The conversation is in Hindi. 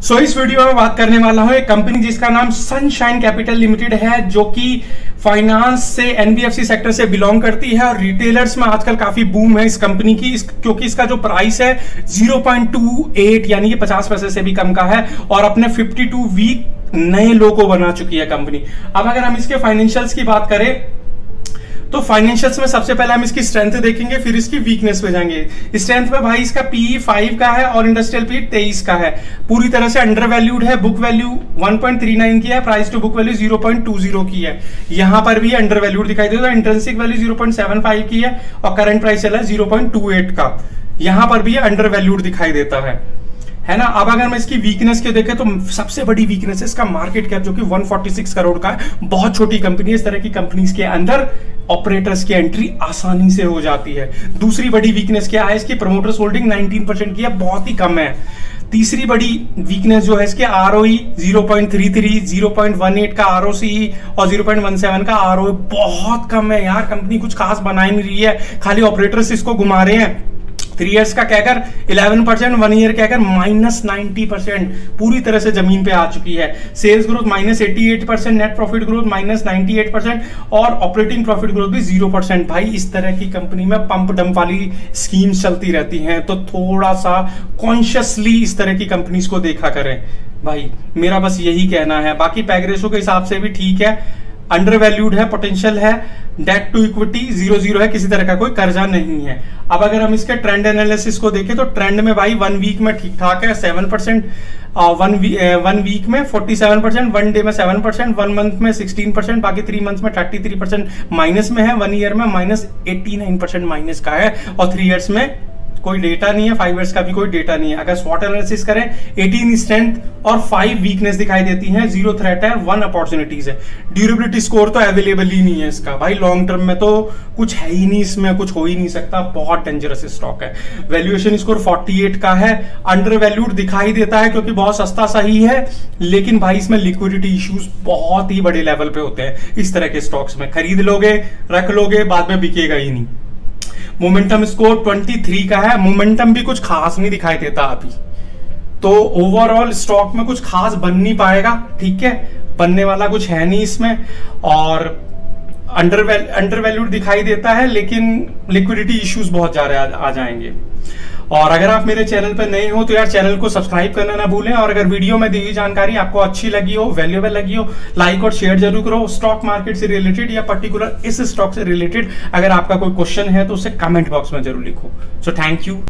सो इस वीडियो में बात करने वाला हूं एक कंपनी जिसका नाम सनशाइन कैपिटल लिमिटेड है, जो कि फाइनेंस से एनबीएफसी सेक्टर से बिलोंग करती है और रिटेलर्स में आजकल काफी बूम है इस कंपनी की, क्योंकि इसका जो प्राइस है 0.28 यानी कि 50 पैसे से भी कम का है और अपने 52 वीक नए लो को बना चुकी है कंपनी। अब अगर हम इसके फाइनेंशियल्स की बात करें तो फाइनेंशियल्स में सबसे पहले हम इसकी स्ट्रेंथ देखेंगे, फिर इसकी वीकनेस पे जाएंगे। स्ट्रेंथ में भाई इसका पीई 5 का है और इंडस्ट्रियल पीई 23 का है, पूरी तरह से अंडर वैल्यूड है। बुक वैल्यू 1.39 की है, प्राइस टू बुक वैल्यू 0.20 की है। यहां पर भी अंडर वैल्यूड दिखाई देता है। इंट्रिंसिक वैल्यू 0.75 की है और करंट प्राइस चला है 0.28 का, यहां पर भी अंडर वैल्यूड दिखाई देता है ना। अब अगर मैं इसकी वीकनेस के देखें तो सबसे बड़ी वीकनेस है इसका मार्केट कैप, जो कि 146 करोड़ का है। बहुत छोटी कंपनी है। इस तरह की कंपनीज के अंदर ऑपरेटर्स की एंट्री आसानी से हो जाती है। दूसरी बड़ी वीकनेस क्या है, इसकी प्रमोटर्स होल्डिंग 19% की है, बहुत ही कम है। तीसरी बड़ी वीकनेस जो है इसके आरओई 0.33, 0.18 का आरओसी और 0.17 का आरओई बहुत कम है यार। कंपनी कुछ खास बना ही नहीं रही है, खाली ऑपरेटर्स इसको घुमा रहे हैं। 3 इयर्स का कहकर 11%, 1 ईयर कहकर -90%, पूरी तरह से जमीन पे आ चुकी है। Sales growth -88%, net profit growth -98% और ऑपरेटिंग प्रॉफिट ग्रोथ भी 0%। भाई इस तरह की कंपनी में पंप डंप वाली स्कीम्स चलती रहती हैं, तो थोड़ा सा कॉन्शियसली इस तरह की कंपनीज को देखा करें भाई, मेरा बस यही कहना है। बाकी पैग रेशो के हिसाब से भी ठीक है, अंडर वैल्यूड है, पोटेंशियल है, डेट टू इक्विटी 0 है, किसी तरह का कोई कर्जा नहीं है। अब अगर हम इसके ट्रेंड एनालिसिस को देखें तो ट्रेंड में भाई 1 वीक में ठीक ठाक है 7%, 1 वीक में 47%, 1 डे में 7%, 1 मंथ में 16%, बाकी 3 मंथ में 33% माइनस में है, 1 ईयर में -89% माइनस का है और 3 इयर्स में कोई डेटा नहीं है, 5 इयर्स का भी कोई डेटा नहीं है। अगर स्वॉट एनालिसिस करें 18 स्ट्रेंथ और 5 वीकनेस दिखाई देती हैं, 0 थ्रेट है, 1 अपॉर्चुनिटीज है। ड्यूरेबिलिटी स्कोर तो अवेलेबल ही नहीं है इसका भाई, लॉन्ग टर्म में तो कुछ है ही नहीं, इसमें कुछ हो ही नहीं सकता, बहुत डेंजरस स्टॉक है। वैल्यूएशन स्कोर 48 का है, अंडर वैल्यूड दिखाई देता है क्योंकि बहुत सस्ता सही है, लेकिन भाई इसमें लिक्विडिटी इश्यूज बहुत ही बड़े लेवल पे होते हैं। इस तरह के स्टॉक्स में खरीद लोगे, रख लोगे, बाद में बिकेगा ही नहीं। मोमेंटम स्कोर 23 का है, मोमेंटम भी कुछ खास नहीं दिखाई देता अभी, तो ओवरऑल स्टॉक में कुछ खास बन नहीं पाएगा, ठीक है, बनने वाला कुछ है नहीं इसमें। और अंडर वैल्यूड दिखाई देता है, लेकिन लिक्विडिटी इश्यूज बहुत ज्यादा आ जाएंगे। और अगर आप मेरे चैनल पर नए हो तो यार चैनल को सब्सक्राइब करना ना भूलें, और अगर वीडियो में दी हुई जानकारी आपको अच्छी लगी हो, वैल्यूएबल लगी हो, लाइक और शेयर जरूर करो। स्टॉक मार्केट से रिलेटेड या पर्टिकुलर इस स्टॉक से रिलेटेड अगर आपका कोई क्वेश्चन है तो उसे कमेंट बॉक्स में जरूर लिखो। So thank you.